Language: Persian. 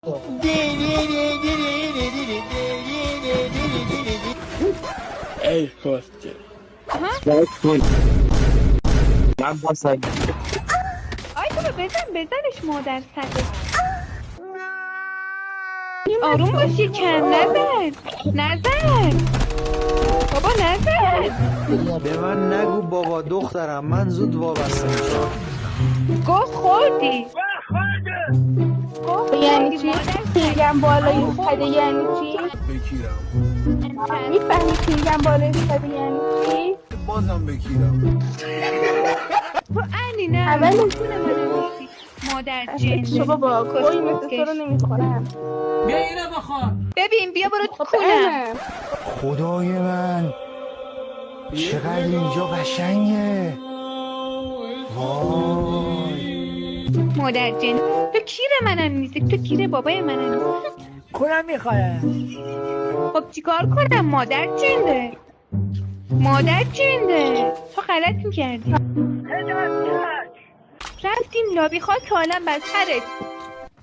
ای خواسته من با سنگ آی بابا بزنش مادر سگه. آروم باشی کم نزن بابا نزن. به من نگو بابا دخترم، من زود وابسته میشم. گوه خوردی یعنی چی؟ پیرگم بالای ایستاده یعنی چی؟ بکیرم میفهمی پیرگم بالای ایستاده یعنی چی؟ بازم بکیرم تو علی نه اولش خونه منو نیستی مادر جنده. تو بابا کوی مثل تو رو نمیخورم. بیا اینو بخور. ببین بیا برو تو خب کونم. امم خدای من چقدر اینجا قشنگه. وای مادر جن تو کیر منم نیستی، تو کیر بابای منم نیستی. کنم میخوره. خب چیکار کنم مادر جنده تو غلط میکردی. رفتیم لابی خاک عالم بر سرت.